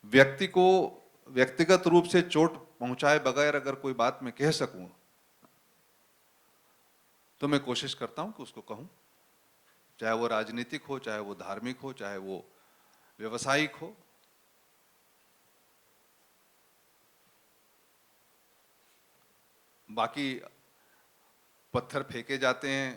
व्यक्ति को व्यक्तिगत रूप से चोट पहुंचाए बगैर अगर कोई बात मैं कह सकूं तो मैं कोशिश करता हूं कि उसको कहूं, चाहे वो राजनीतिक हो, चाहे वो धार्मिक हो, चाहे वो व्यवसायिक हो। बाकी पत्थर फेंके जाते हैं,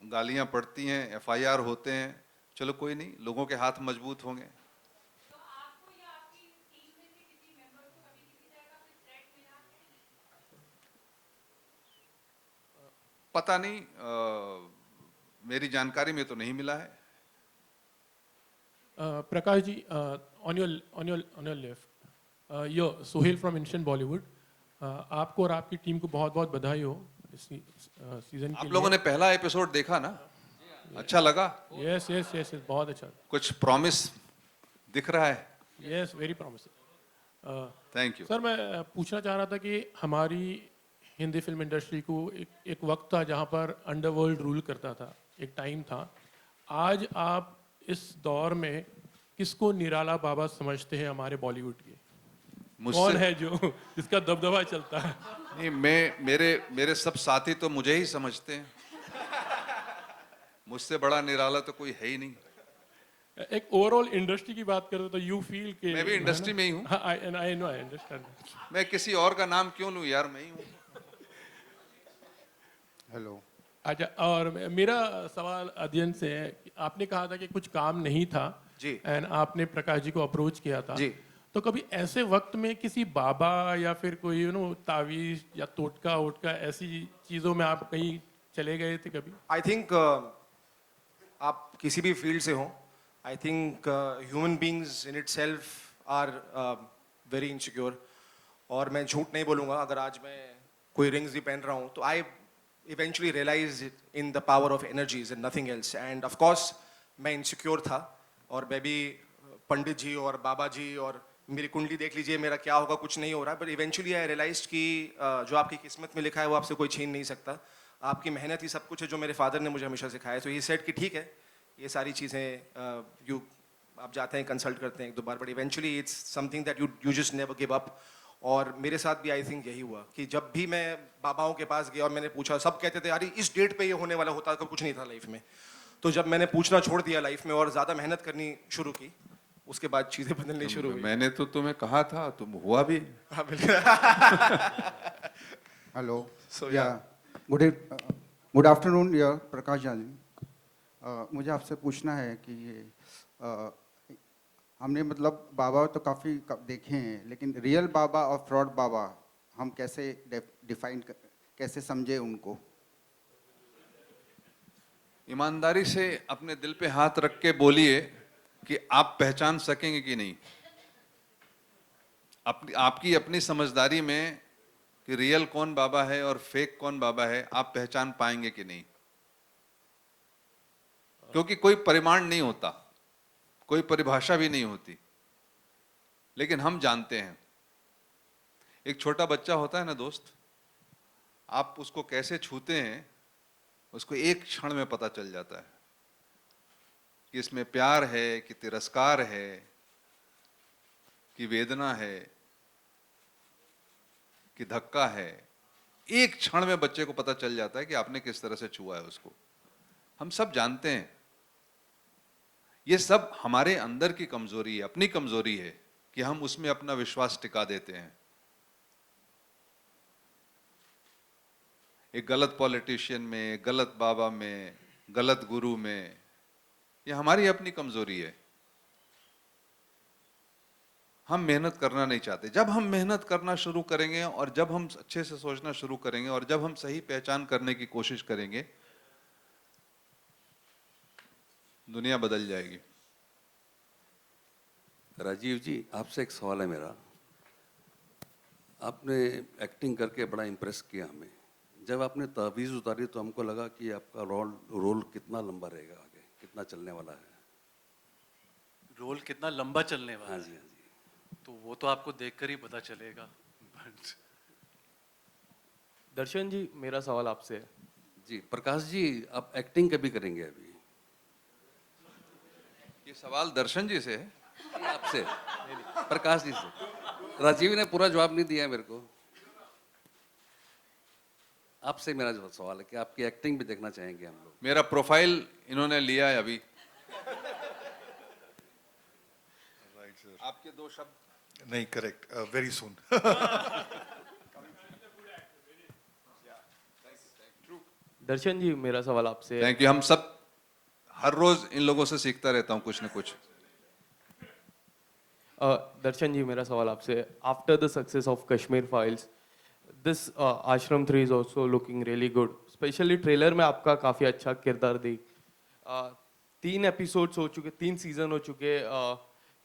गालियां पड़ती हैं, एफआईआर होते हैं, चलो कोई नहीं, लोगों के हाथ मजबूत होंगे। तो आपको या आपकी टीम में से किसी मेंबर को कभी किसी तरह का कोई थ्रेट मिला है? पता नहीं, मेरी जानकारी में तो नहीं मिला है। Prakash ji, on your left, yo Sohail from Instant Bollywood. आपको और आपकी टीम को बहुत बहुत बधाई हो इस सीजन के आप लिए। लोगों ने पहला एपिसोड देखा ना? अच्छा लगा? यस यस यस यस, बहुत अच्छा। कुछ प्रॉमिस दिख रहा है? Yes, very promising. Thank you. Sir, मैं पूछना चाह रहा था कि हमारी हिंदी फिल्म इंडस्ट्री को एक वक्त था जहाँ पर अंडरवर्ल्ड रूल करता था, एक टाइम था। आज आप इस दौर में किसको निराला बाबा समझते हैं हमारे बॉलीवुड के? कौन है जो जिसका दबदबा चलता है? नहीं, मेरे सब साथी तो मुझे ही समझते हैं। मुझसे बड़ा निराला तो कोई है ही नहीं। एक ओवरऑल इंडस्ट्री की बात करें तो यू फील के मैं भी इंडस्ट्री में ही हूँ। I know, I understand. मैं किसी और का नाम क्यों लूं यार, मैं ही हूँ। हेलो। अच्छा, और मेरा सवाल अध्ययन से है कि आपने कहा था कि कुछ काम नहीं था जी। एंड आपने प्रकाश जी को अप्रोच किया था। जी। तो कभी ऐसे वक्त में किसी बाबा या फिर कोई तावीज या टोटका वोटका ऐसी चीजों में आप कहीं चले गए थे कभी? आई थिंक आप किसी भी फील्ड से हो, I think human beings in itself are very insecure. और मैं झूठ नहीं बोलूँगा, अगर आज मैं कोई रिंग्स भी पहन रहा हूँ तो I eventually realise in the power of energies and nothing else. And of course मैं इनसिक्योर था, और मैं भी पंडित जी और बाबा जी और मेरी कुंडली देख लीजिए, मेरा क्या होगा, कुछ नहीं हो रहा। बट इवेंचुअली आई रियलाइज कि जो आपकी किस्मत में लिखा है वो आपसे कोई छीन नहीं सकता। आपकी मेहनत ही सब कुछ है, जो मेरे फादर ने मुझे हमेशा सिखाया। तो ये सेट कि ठीक है, ये सारी चीज़ें आप जाते हैं, कंसल्ट करते हैं एक दो बार, but eventually it's something that you just never give up. और मेरे साथ भी आई थिंक यही हुआ कि जब भी मैं बाबाओं के पास गया और मैंने पूछा, सब कहते थे यार इस डेट पे ये होने वाला होता, कुछ नहीं था लाइफ में। तो जब मैंने पूछना छोड़ दिया लाइफ में और ज़्यादा मेहनत करनी शुरू की, उसके बाद चीज़ें बदलनी शुरू हुई। मैंने तो तुम्हें कहा था, तुम हुआ भी। हाँ बिल्कुल। हेलो। So, या गुड आफ्टरनून या प्रकाश जी। मुझे आपसे पूछना है कि हमने मतलब बाबा तो काफ़ी देखे हैं, लेकिन रियल बाबा और फ्रॉड बाबा हम कैसे डिफाइन, कैसे समझे उनको? ईमानदारी से अपने दिल पे हाथ रख के बोलिए कि आप पहचान सकेंगे कि नहीं। आपकी अपनी समझदारी में कि रियल कौन बाबा है और फेक कौन बाबा है, आप पहचान पाएंगे कि नहीं। क्योंकि कोई परिमाण नहीं होता, कोई परिभाषा भी नहीं होती, लेकिन हम जानते हैं। एक छोटा बच्चा होता है ना दोस्त, आप उसको कैसे छूते हैं उसको एक क्षण में पता चल जाता है कि इसमें प्यार है कि तिरस्कार है कि वेदना है कि धक्का है। एक क्षण में बच्चे को पता चल जाता है कि आपने किस तरह से छुआ है उसको। हम सब जानते हैं। ये सब हमारे अंदर की कमजोरी है, अपनी कमजोरी है कि हम उसमें अपना विश्वास टिका देते हैं। एक गलत पॉलिटिशियन में, गलत बाबा में, गलत गुरु में, ये हमारी अपनी कमजोरी है। हम मेहनत करना नहीं चाहते। जब हम मेहनत करना शुरू करेंगे और जब हम अच्छे से सोचना शुरू करेंगे और जब हम सही पहचान करने की कोशिश करेंगे, दुनिया बदल जाएगी। राजीव जी, आपसे एक सवाल है मेरा। आपने एक्टिंग करके बड़ा इम्प्रेस किया हमें। जब आपने तावीज़ उतारी तो हमको लगा कि आपका रोल कितना लंबा रहेगा, आगे कितना चलने वाला है। रोल कितना लंबा चलने वाला हाँ है? जी, हाँ जी। तो वो तो आपको देखकर ही पता चलेगा। दर्शन जी, मेरा सवाल आपसे है। जी प्रकाश जी, आप एक्टिंग कभी करेंगे अभी? ये सवाल दर्शन जी से है? आपसे। नहीं, नहीं। प्रकाश जी से। राजीव ने पूरा जवाब नहीं दिया मेरे को। आपसे मेरा जो सवाल है कि आपकी एक्टिंग भी देखना चाहेंगे हम लोग। मेरा प्रोफाइल इन्होंने लिया है अभी। आपके दो शब्द। नहीं, करेक्ट, वेरी सून। दर्शन जी मेरा सवाल आपसे है। Thank you. हम सब हर रोज इन लोगों से सीखता रहता हूँ कुछ न कुछ। दर्शन जी मेरा सवाल आपसे है। After the success of Kashmir files, this आश्रम 3 is also looking really good. Specially trailer में आपका काफ़ी अच्छा किरदार दी। 3 एपिसोड्स हो चुके, 3 सीजन हो चुके।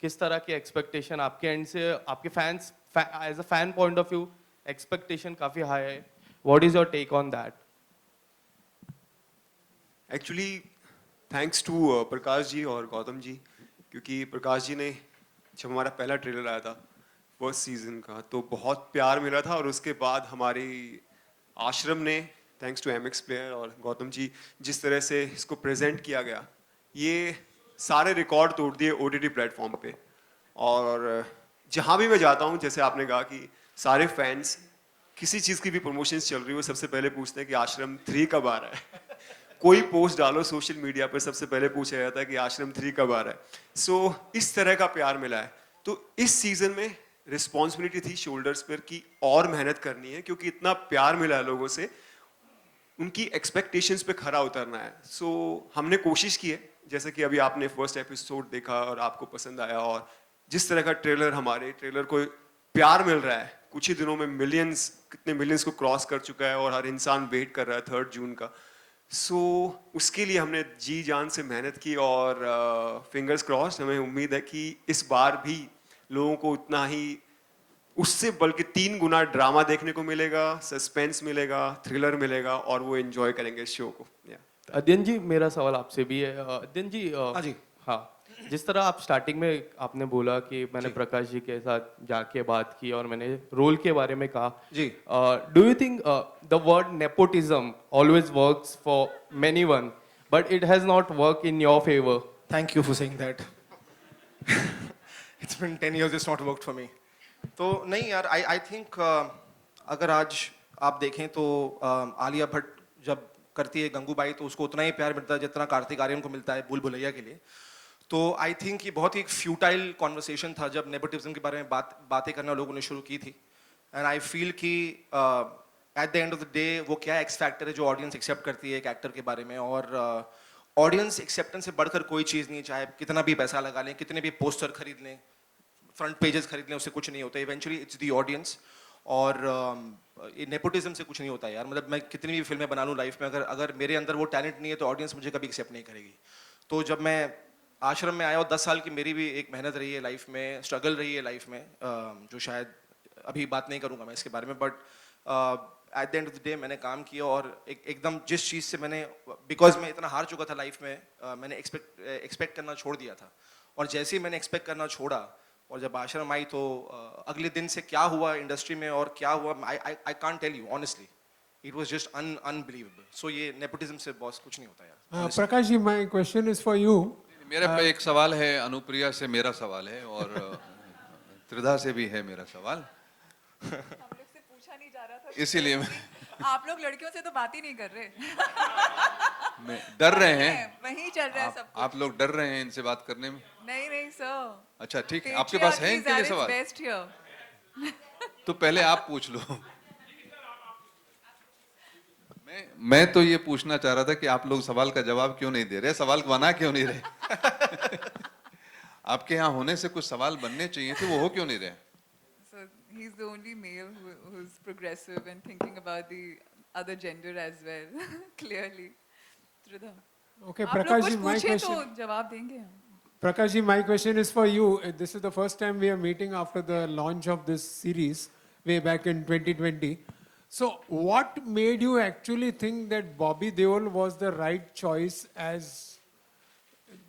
किस तरह की एक्सपेक्टेशन आपके एंड से, आपके fans as a fan point of view expectation काफ़ी हाई है। What is your take on that? Actually thanks to Prakash ji और गौतम जी, क्योंकि प्रकाश जी ने जब हमारा पहला ट्रेलर आया था फर्स्ट सीजन का तो बहुत प्यार मिला था, और उसके बाद हमारी आश्रम ने थैंक्स टू एमएक्स प्लेयर और गौतम जी जिस तरह से इसको प्रेजेंट किया गया, ये सारे रिकॉर्ड तोड़ दिए ओटीटी प्लेटफॉर्म पे। और जहाँ भी मैं जाता हूँ, जैसे आपने कहा कि सारे फैंस किसी चीज़ की भी प्रमोशंस चल रही हो सबसे पहले पूछते हैं कि आश्रम 3 कब आ रहा है। कोई पोस्ट डालो सोशल मीडिया पर सबसे पहले पूछा जाता है कि आश्रम 3 कब आ रहा है। सो इस तरह का प्यार मिला है, तो इस सीजन में रिस्पॉन्सिबिलिटी थी शोल्डर्स पर कि और मेहनत करनी है, क्योंकि इतना प्यार मिला है लोगों से, उनकी एक्सपेक्टेशंस पे खरा उतरना है। सो हमने कोशिश की है, जैसे कि अभी आपने फर्स्ट एपिसोड देखा और आपको पसंद आया, और जिस तरह का ट्रेलर, हमारे ट्रेलर को प्यार मिल रहा है, कुछ ही दिनों में मिलियंस, कितने मिलियंस को क्रॉस कर चुका है और हर इंसान वेट कर रहा है 3 जून का। सो उसके लिए हमने जी जान से मेहनत की, और फिंगर्स क्रॉस्ड, हमें उम्मीद है कि इस बार भी लोगों को उतना ही, उससे बल्कि 3 गुना ड्रामा देखने को मिलेगा, सस्पेंस मिलेगा, थ्रिलर मिलेगा, और वो एंजॉय करेंगे इस शो को। अध्ययन जी मेरा सवाल आपसे भी है। अध्ययन जी हाँ जी। हाँ, जिस तरह आप स्टार्टिंग में आपने बोला कि मैंने प्रकाश जी के साथ जाके बात की और मैंने रोल के बारे में कहा जी। Do you think the word nepotism always works for many one but it has not work in your favour? Thank you for saying that. It's been 10 years, it's not worked for me. तो नहीं यार, I think अगर आज आप देखें तो आलिया भट्ट जब करती है गंगूबाई तो उसको उतना ही प्यार मिलता है जितना कार्तिक आर्यन को मिलता है भूल भुलैया के लिए। तो आई थिंक ये बहुत ही एक फ्यूटाइल कॉन्वर्सेशन था जब नेपोटिज्म के बारे में बातें करना लोगों ने शुरू की थी। एंड आई फील कि at the end of the day वो क्या एक्स फैक्टर है जो ऑडियंस एक्सेप्ट करती है एक एक्टर के बारे में, और ऑडियंस एक्सेप्टेंस से बढ़कर कोई चीज़ नहीं, चाहे कितना भी पैसा लगा लें, कितने भी पोस्टर खरीद लें, फ्रंट पेजेस खरीद लें, उससे कुछ नहीं होता। इवेंचुअली इट्स द ऑडियंस, और ये नेपोटिज्म से कुछ नहीं होता यार। मतलब मैं कितनी भी फिल्में बना लूँ लाइफ में, अगर मेरे अंदर वो टैलेंट नहीं है तो ऑडियंस मुझे कभी एक्सेप्ट नहीं करेगी। तो जब मैं आश्रम में आया और 10 साल की मेरी भी एक मेहनत रही है लाइफ में, स्ट्रगल रही है लाइफ में, जो शायद अभी बात नहीं करूँगा मैं इसके बारे में, but at the end of the day मैंने काम किया, और एकदम जिस चीज़ से मैंने, बिकॉज मैं इतना हार चुका था लाइफ में, मैंने एक्सपेक्ट करना छोड़ दिया था। और जैसे ही मैंने एक्सपेक्ट करना छोड़ा और जब आश्रम आई तो अगले दिन से क्या हुआ इंडस्ट्री में और क्या हुआ, I can't tell you honestly, it was just unbelievable. So ये नेपोटिज्म से बॉस कुछ नहीं होता यार। Prakash ji, my question is for you. मेरे पे एक सवाल है, अनुप्रिया से मेरा सवाल है, और त्रिधा से भी है मेरा सवाल, हम लोग से पूछा नहीं जा रहा था, इसीलिए आप लोग लड़कियों से तो बात ही नहीं कर रहे। मैं डर रहे हैं। वही चल रहा है सब। आप लोग डर रहे हैं इनसे बात करने में? नहीं नहीं सर। अच्छा ठीक है, आपके पास है इनके लिए सवाल? Best here. तो पहले आप पूछ लो। मैं तो ये पूछना चाह रहा था कि आप लोग सवाल का जवाब क्यों नहीं दे रहे, सवाल बना क्यों नहीं रहे? आपके यहाँ होने से कुछ सवाल बनने चाहिए थे, वो हो क्यों नहीं रहे? So he's the only male who's progressive and thinking about the other gender as well. Clearly. Tridha. Okay, आप लोग Prakash कुछ ji, my पूछे तो question. जवाब देंगे हम। Prakash ji, my question is for you. This is the first time we are meeting after the launch of this series way back in 2020. So, what made you actually think that Bobby Deol was the right choice as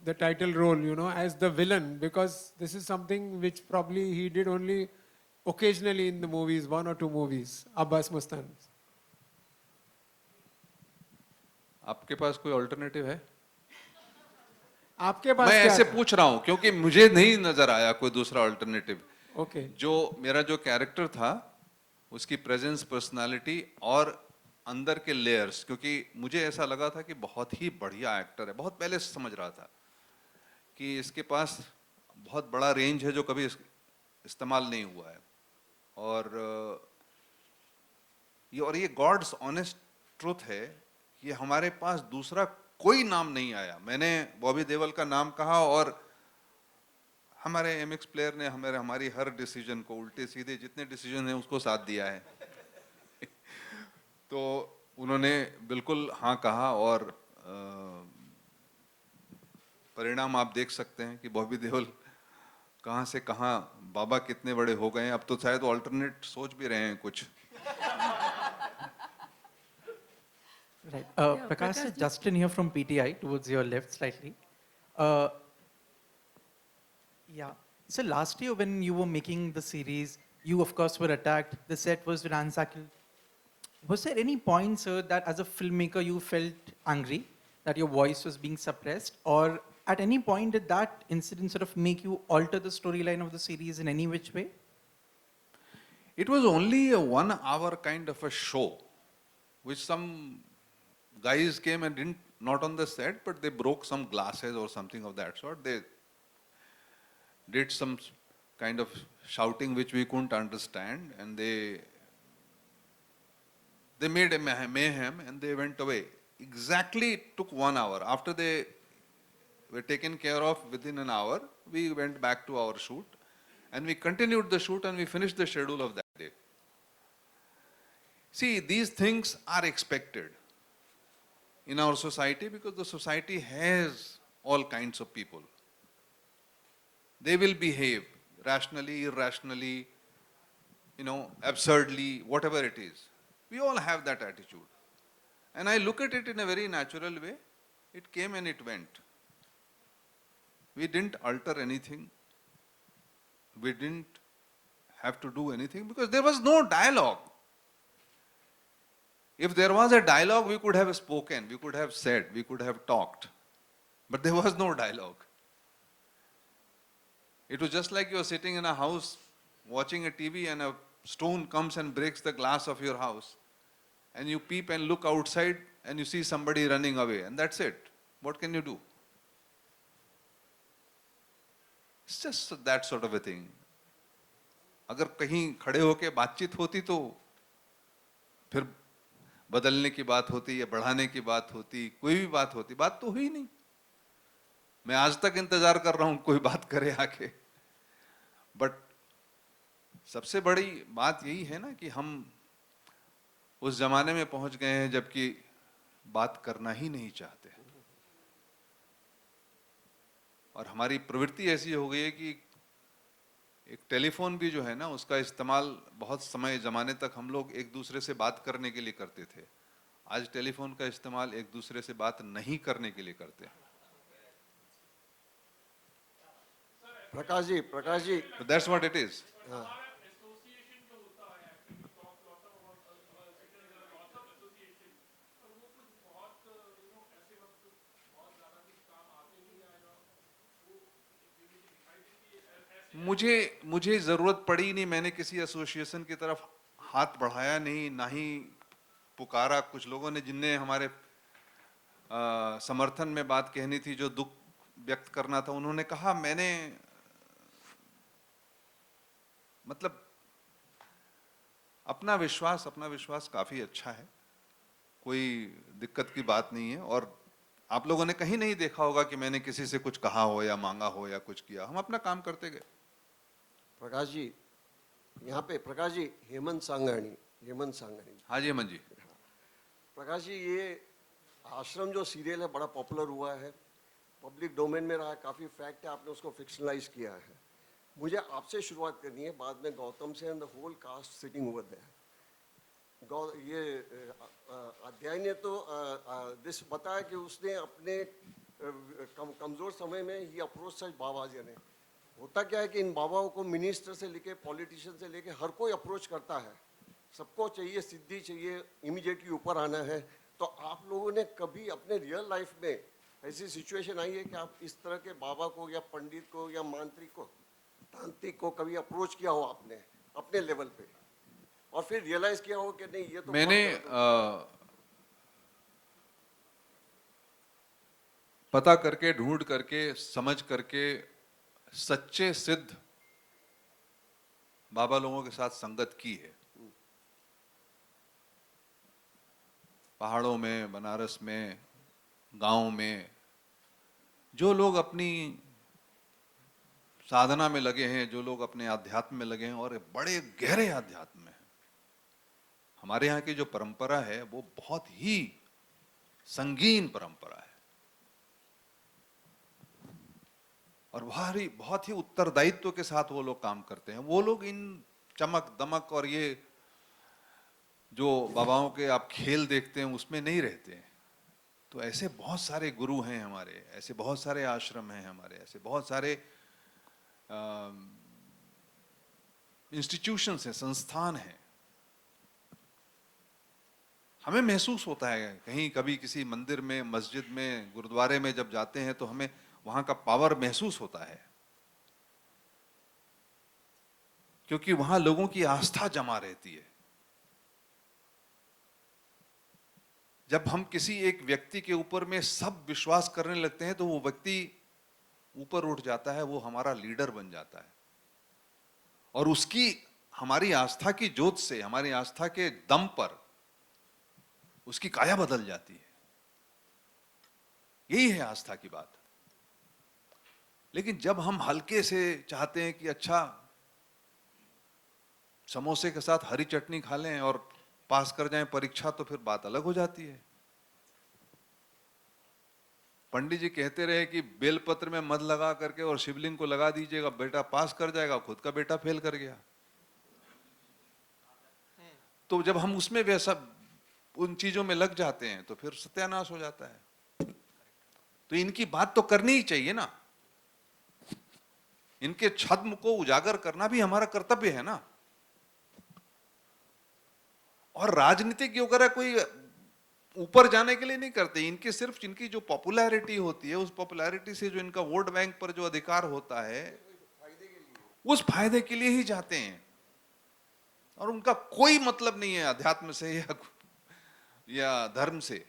the title role, you know, as the villain? Because this is something which probably he did only occasionally in the movies, 1 or 2 movies. Abbas Mustan. आपके पास कोई alternative है? आपके पास मैं क्या ऐसे था? पूछ रहा हूं क्योंकि मुझे नहीं नजर आया कोई दूसरा ऑल्टरनेटिव। Okay. जो मेरा जो कैरेक्टर था उसकी प्रेजेंस, पर्सनालिटी और अंदर के लेयर्स, क्योंकि मुझे ऐसा लगा था कि बहुत ही बढ़िया एक्टर है, बहुत पहले से समझ रहा था कि इसके पास बहुत बड़ा रेंज है जो कभी इस्तेमाल नहीं हुआ है। और ये गॉड्स ऑनेस्ट ट्रुथ है कि हमारे पास दूसरा कोई नाम नहीं आया। मैंने बॉबी देओल का नाम कहा और हमारे एमएक्स प्लेयर ने हमारी हर डिसीजन को, उल्टे सीधे जितने डिसीजन हैं उसको साथ दिया है। तो उन्होंने बिल्कुल हाँ कहा और परिणाम आप देख सकते हैं कि बॉबी देओल कहाँ से कहाँ, बाबा कितने बड़े हो गए हैं। अब तो शायद ऑल्टरनेट सोच भी रहे हैं कुछ। Right. Prakash, Justin here from PTI, towards your left slightly. Yeah. So last year when you were making the series, you of course were attacked. The set was ransacked. Was there any point, sir, that as a filmmaker you felt angry that your voice was being suppressed, or at any point did that incident sort of make you alter the storyline of the series in any which way? It was only a 1 hour kind of a show, which some guys came and didn't, not on the set, but they broke some glasses or something of that sort. They did some kind of shouting which we couldn't understand, and they made a mayhem and they went away. Exactly, it took 1 hour. After they were taken care of, within an hour, we went back to our shoot and we continued the shoot and we finished the schedule of that day. See, these things are expected in our society because the society has all kinds of people. They will behave rationally, irrationally, absurdly, whatever it is. We all have that attitude. And I look at it in a very natural way. It came and it went. We didn't alter anything. We didn't have to do anything because there was no dialogue. If there was a dialogue, we could have spoken, we could have said, we could have talked. But there was no dialogue. It was just like you're sitting in a house watching a TV and a stone comes and breaks the glass of your house. And you peep and look outside and you see somebody running away, and that's it. What can you do? It's just that sort of a thing. अगर कहीं खड़े होके बातचीत होती तो फिर बदलने की बात होती या बढ़ाने की बात होती, कोई भी बात होती, बात तो हुई नहीं। मैं आज तक इंतजार कर रहा हूं कोई बात करे आके। बट सबसे बड़ी बात यही है ना कि हम उस जमाने में पहुंच गए हैं जबकि बात करना ही नहीं चाहते और हमारी प्रवृत्ति ऐसी हो गई है कि एक टेलीफोन भी जो है ना उसका इस्तेमाल बहुत समय जमाने तक हम लोग एक दूसरे से बात करने के लिए करते थे। आज टेलीफोन का इस्तेमाल एक दूसरे से बात नहीं करने के लिए करते हैं। Prakash ji That's what it is. हाँ। मुझे जरूरत पड़ी नहीं, मैंने किसी एसोसिएशन की तरफ हाथ बढ़ाया नहीं, ना ही पुकारा। कुछ लोगों ने जिनने हमारे समर्थन में बात कहनी थी, जो दुख व्यक्त करना था, उन्होंने कहा। मैंने मतलब अपना विश्वास काफी अच्छा है, कोई दिक्कत की बात नहीं है। और आप लोगों ने कहीं नहीं देखा होगा कि मैंने किसी से कुछ कहा हो या मांगा हो या कुछ किया। हम अपना काम करते गए। प्रकाश जी, यहाँ पे प्रकाश जी, हेमंत सांगानी। हाँ जी हेमंत जी। प्रकाश जी, ये आश्रम जो सीरियल है बड़ा पॉपुलर हुआ है, पब्लिक डोमेन में रहा है, काफ़ी फैक्ट है, आपने उसको फिक्शनलाइज किया है। मुझे आपसे शुरुआत करनी है, बाद में गौतम से, and the whole cast sitting over there. ये अध्याय ने तो दिस बताया कि उसने अपने कमज़ोर समय में ही अप्रोच सच बाबा जी ने। होता क्या है कि इन बाबाओं को मिनिस्टर से लेके पॉलिटिशियन से लेके हर कोई अप्रोच करता है, सबको चाहिए सिद्धि, चाहिए इमीडिएटली ऊपर आना है। तो आप लोगों ने कभी अपने रियल लाइफ में ऐसी सिचुएशन आई है कि आप इस तरह के बाबा को या पंडित को या मांत्रिक को तांत्रिक को कभी अप्रोच किया हो आपने अपने लेवल पे, और फिर रियलाइज किया हो कि नहीं ये तो मैंने बहुत गलत है? पता करके, ढूंढ करके, समझ करके सच्चे सिद्ध बाबा लोगों के साथ संगत की है। पहाड़ों में, बनारस में, गांव में जो लोग अपनी साधना में लगे हैं, जो लोग अपने आध्यात्म में लगे हैं और बड़े गहरे आध्यात्म में हैं। हमारे यहाँ की जो परंपरा है वो बहुत ही संगीन परंपरा है और बहुत ही उत्तरदायित्व के साथ वो लोग काम करते हैं। वो लोग इन चमक दमक और ये जो बाबाओं के आप खेल देखते हैं उसमें नहीं रहते हैं। तो ऐसे बहुत सारे गुरु हैं हमारे, ऐसे बहुत सारे आश्रम हैं हमारे, ऐसे बहुत सारे इंस्टीट्यूशंस हैं, संस्थान हैं। हमें महसूस होता है कहीं कभी किसी मंदिर में, मस्जिद में, गुरुद्वारे में जब जाते हैं तो हमें वहां का पावर महसूस होता है, क्योंकि वहां लोगों की आस्था जमा रहती है। जब हम किसी एक व्यक्ति के ऊपर में सब विश्वास करने लगते हैं तो वो व्यक्ति ऊपर उठ जाता है, वो हमारा लीडर बन जाता है और उसकी हमारी आस्था की जोत से, हमारी आस्था के दम पर उसकी काया बदल जाती है। यही है आस्था की बात। लेकिन जब हम हल्के से चाहते हैं कि अच्छा समोसे के साथ हरी चटनी खा लें और पास कर जाएं परीक्षा, तो फिर बात अलग हो जाती है। पंडित जी कहते रहे कि बेलपत्र में मध लगा करके और शिवलिंग को लगा दीजिएगा, बेटा पास कर जाएगा, खुद का बेटा फेल कर गया। तो जब हम उसमें वैसा उन चीजों में लग जाते हैं तो फिर सत्यानाश हो जाता है। तो इनकी बात तो करनी ही चाहिए ना, इनके छद्म को उजागर करना भी हमारा कर्तव्य है ना। और राजनीतिक वगैरह कोई ऊपर जाने के लिए नहीं करते, इनके सिर्फ इनकी जो पॉपुलैरिटी होती है, उस पॉपुलैरिटी से जो इनका वोट बैंक पर जो अधिकार होता है उस फायदे के लिए ही जाते हैं और उनका कोई मतलब नहीं है अध्यात्म से या धर्म से।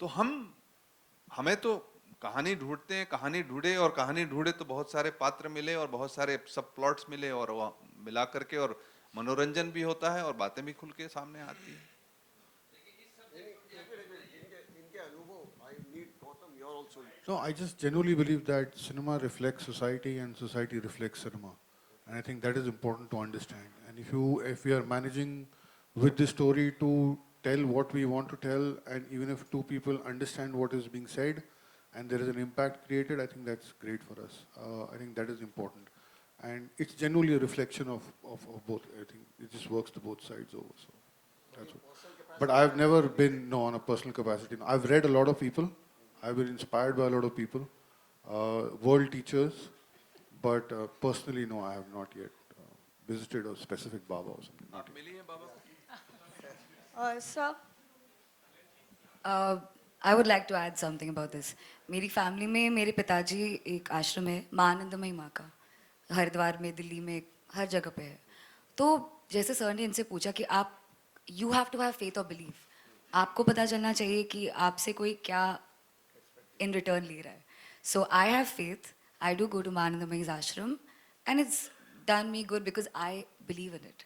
तो हमें तो कहानी ढूंढते हैं, कहानी ढूंढे और कहानी ढूंढे तो बहुत सारे पात्र मिले और बहुत सारे सब प्लॉट्स मिले और मिला करके और मनोरंजन भी होता है और बातें भी खुल के सामने आती है। No, I just genuinely believe that cinema reflects society and society reflects cinema. And I think that is important to understand. And if we are managing with the story to tell what we want to tell, and even if two people understand what is being said, and there is an impact created, I think that's great for us. I think that is important. And it's genuinely a reflection of both. I think it just works to both sides over. So that's what. But I've never been on a personal capacity. I've read a lot of people. I've been inspired by a lot of people, world teachers, but personally, no, I have not yet visited a specific Baba or something. Not yet. Sir, I would like to add something about this. मेरी family में मेरे पिताजी एक आश्रम है माँ आनंदमयी माँ का, हरिद्वार में, दिल्ली में, हर जगह पे है। तो जैसे सर ने इनसे पूछा कि आप you have to have faith और बिलीव, आपको पता चलना चाहिए कि आपसे कोई क्या in return ले रहा है। So I have faith. I do go to Manandamayi's ashram, and it's done me good because I believe in it.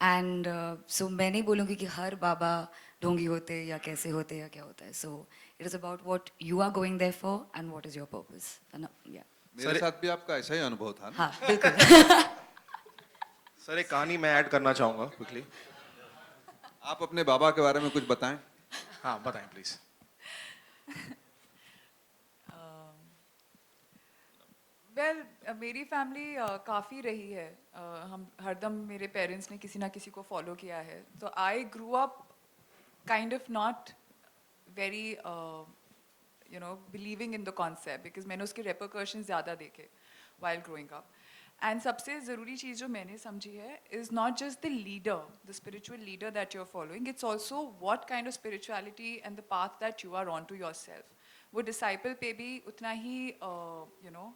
And so मैं नहीं बोलूँगी कि हर बाबा ढोंगी होते हैं या कैसे होते हैं या क्या होता है। So it is about what you are going there for and what is your purpose. And yeah. मेरे साथ भी आपका ऐसा ही अनुभव था ना? हाँ बिल्कुल। सर एक कहानी मैं ऐड करना चाहूँगा क्विकली। आप अपने बाबा के बारे में कुछ बताएं। हाँ बताएं प्लीज। वेल मेरी फैमिली काफ़ी रही है, हम हरदम मेरे पेरेंट्स ने किसी ना किसी को फॉलो किया है। तो I grew up kind of not very you know believing in the concept, because मैंने उसके रेपरकर्शन ज़्यादा देखे वाइल ग्रोइंग अप। एंड सबसे ज़रूरी चीज़ जो मैंने समझी है is not just the leader, the spiritual leader that you are following, it's also what kind of spirituality and the path that you are on to yourself. वो disciple पे भी उतना ही यू नो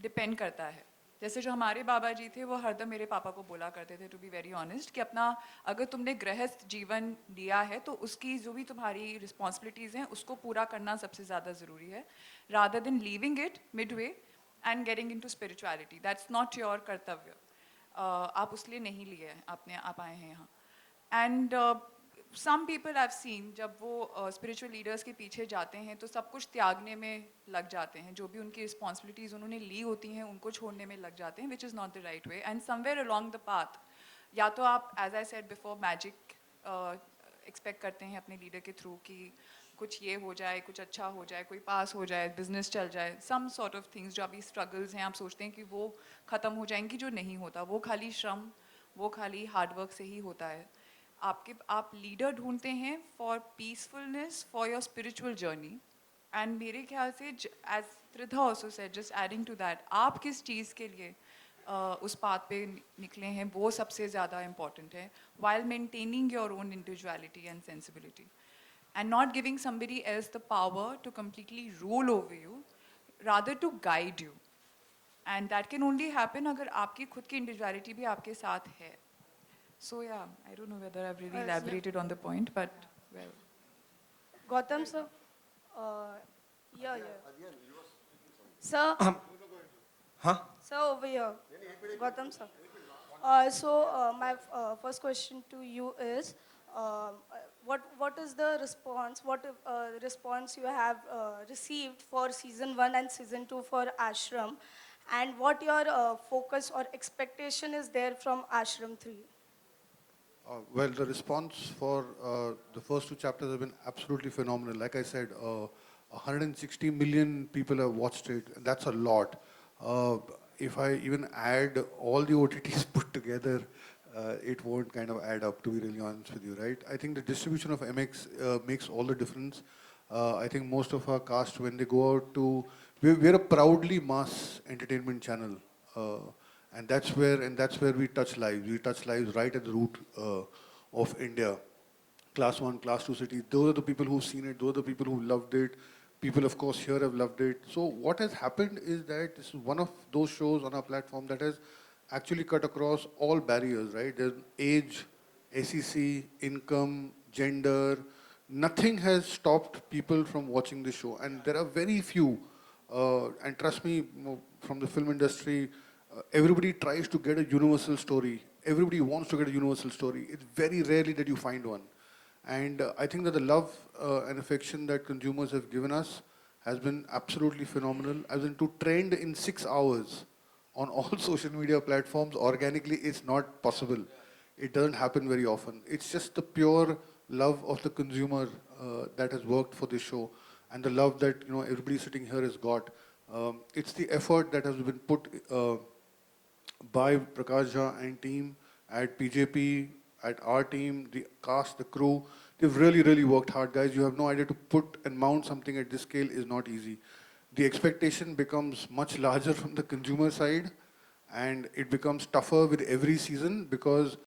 डिपेंड करता है। जैसे जो हमारे बाबा जी थे वो हरदम मेरे पापा को बोला करते थे, टू बी वेरी ऑनेस्ट, कि अपना अगर तुमने गृहस्थ जीवन लिया है तो उसकी जो भी तुम्हारी रिस्पॉन्सिबिलिटीज़ हैं उसको पूरा करना सबसे ज़्यादा ज़रूरी है, rather than leaving it midway and getting into spirituality. That's not your कर्तव्य। आप उसके लिए नहीं लिए हैं, आप आए हैं यहाँ। And some people I've seen, जब वो स्पिरिचुअल लीडर्स के पीछे जाते हैं तो सब कुछ त्यागने में लग जाते हैं, जो भी उनकी रिस्पॉन्सिबिलिटीज़ उन्होंने ली होती हैं उनको छोड़ने में लग जाते हैं, which is not the right way. And somewhere along the path, या तो आप, as I said before, magic expect करते हैं अपने लीडर के थ्रू कि कुछ ये हो जाए, कुछ अच्छा हो जाए, कोई पास हो जाए, बिजनेस चल जाए, सम सॉर्ट ऑफ थिंग्स जो अभी स्ट्रगल्स हैं आप सोचते हैं कि वो ख़त्म हो जाएंगी, जो नहीं होता। वो खाली श्रम, वो खाली हार्डवर्क से ही होता है। आप लीडर ढूंढते हैं for peacefulness, for your spiritual journey. And मेरे ख्याल से, as Tridha also said, just adding to that, आप किस चीज़ के लिए उस पाथ पे निकले हैं वो सबसे ज़्यादा इम्पॉर्टेंट है, while maintaining your own individuality and sensibility, and not giving somebody else the power to completely rule over you, rather to guide you. And that can only happen अगर आपकी खुद की individuality भी आपके साथ है. So yeah, I don't know whether I've really elaborated on the point, but well. Gautam sir, sir, हाँ sir over here, Gautam sir. My first question to you is, what is the response? What response you have received for season 1 and season 2 for Ashram, and what your focus or expectation is there from Ashram 3? Well, the response for the first 2 chapters have been absolutely phenomenal. Like I said, 160 million people have watched it. That's a lot. If I even add all the OTTs put together, it won't kind of add up, to be really honest with you, right? I think the distribution of MX makes all the difference. I think most of our cast, when they go out to, we're a proudly mass entertainment channel. And that's where we touch lives. We touch lives right at the root of India. Class 1, Class 2 cities. Those are the people who've seen it. Those are the people who loved it. People, of course, here have loved it. So what has happened is that this is one of those shows on our platform that has actually cut across all barriers, right? There's age, SEC, income, gender. Nothing has stopped people from watching the show. And there are very few, and trust me, from the film industry, everybody tries to get a universal story. Everybody wants to get a universal story. It's very rarely that you find one. And I think that the love and affection that consumers have given us has been absolutely phenomenal. As in, to trend in 6 hours on all social media platforms organically, it's not possible. It doesn't happen very often. It's just the pure love of the consumer that has worked for this show, and the love that everybody sitting here has got. It's the effort that has been put by Prakash Jha and team at PJP, at our team, the cast, the crew. They've really, really worked hard, guys. You have no idea, to put and mount something at this scale is not easy. The expectation becomes much larger from the consumer side, and it becomes tougher with every season, because